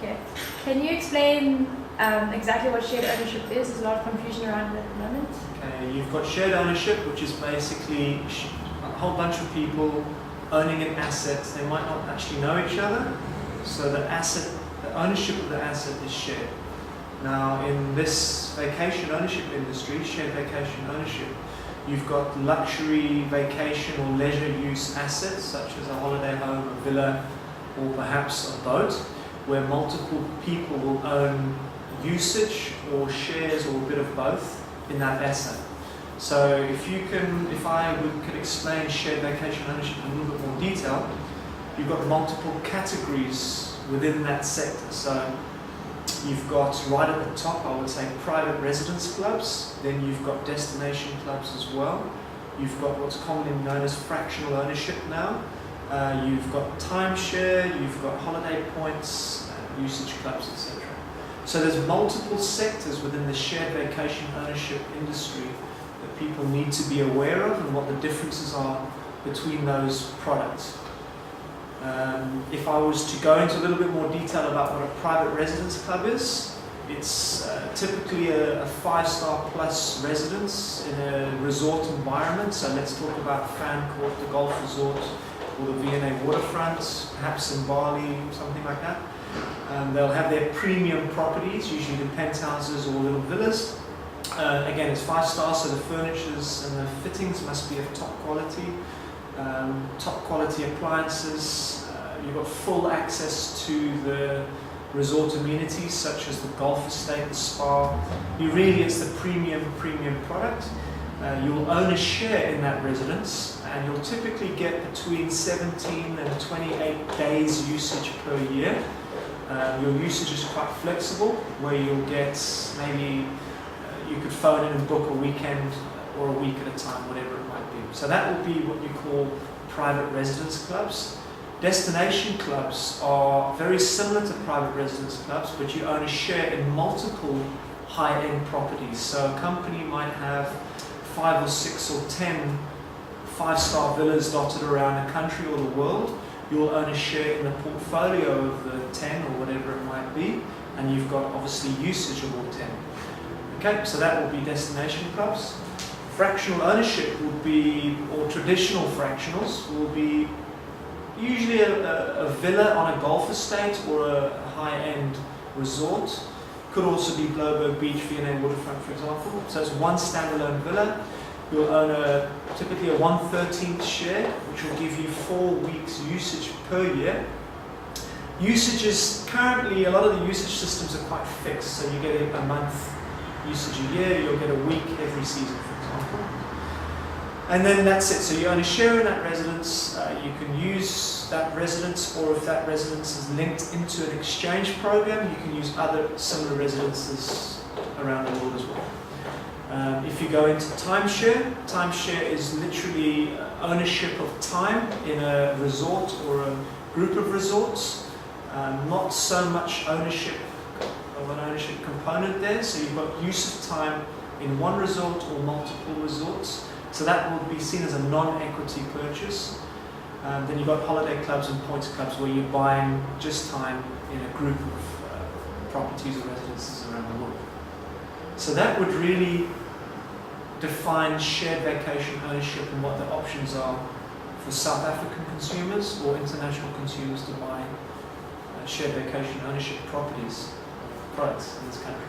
Okay. Can you explain exactly what shared ownership is? There's a lot of confusion around it at the moment. Okay, you've got shared ownership, which is basically a whole bunch of people owning an asset. They might not actually know each other, so the ownership of the asset is shared. Now, in this vacation ownership industry, shared vacation ownership, you've got luxury vacation or leisure use assets, such as a holiday home, a villa, or perhaps a boat, where multiple people will own usage or shares or a bit of both in that asset. So if I could explain shared vacation ownership in a little bit more detail, you've got multiple categories within that sector. So you've got right at the top, I would say, private residence clubs. Then you've got destination clubs as well. You've got what's commonly known as fractional ownership now. You've got timeshare, you've got holiday points, usage clubs, etc. So there's multiple sectors within the shared vacation ownership industry that people need to be aware of and what the differences are between those products. If I was to go into a little bit more detail about what a private residence club is, it's typically a 5-star plus residence in a resort environment. So let's talk about Fancourt, the golf resort, or the V&A waterfront, perhaps in Bali, something like that. They'll have their premium properties, usually the penthouses or little villas. Again, it's 5 stars, so the furnitures and the fittings must be of top quality appliances. You've got full access to the resort amenities such as the golf estate, the spa. It's the premium product. You'll own a share in that residence, and you'll typically get between 17 and 28 days usage per year. Your usage is quite flexible, where you'll get maybe you could phone in and book a weekend or a week at a time, whatever it might be. So that will be what you call private residence clubs. Destination clubs are very similar to private residence clubs, but you own a share in multiple high-end properties. So a company might have 5 or 6 or 10 5-star villas dotted around the country or the world. You'll own a share in the portfolio of the 10 or whatever it might be, and you've got obviously usage of all 10. Okay, so that will be destination clubs. Fractional ownership would be, or traditional fractionals, will be usually a villa on a golf estate or a high-end resort. Could also be Bloberg Beach, V&A waterfront, for example. So it's one standalone villa. You'll own typically a 1/13 share, which will give you 4 weeks usage per year. Usage is currently, a lot of the usage systems are quite fixed, so you get a month usage a year, you'll get a week every season, for example. And then that's it. So you own a share in that residence. You can use that residence, or if that residence is linked into an exchange program, you can use other similar residences around the world as well. If you go into timeshare is literally ownership of time in a resort or a group of resorts. Not so much ownership of an ownership component there. So you've got use of time in one resort or multiple resorts. So that will be seen as a non-equity purchase. Then you've got holiday clubs and points clubs where you're buying just time in a group of properties or residences around the world. So that would really define shared vacation ownership and what the options are for South African consumers or international consumers to buy shared vacation ownership products in this country.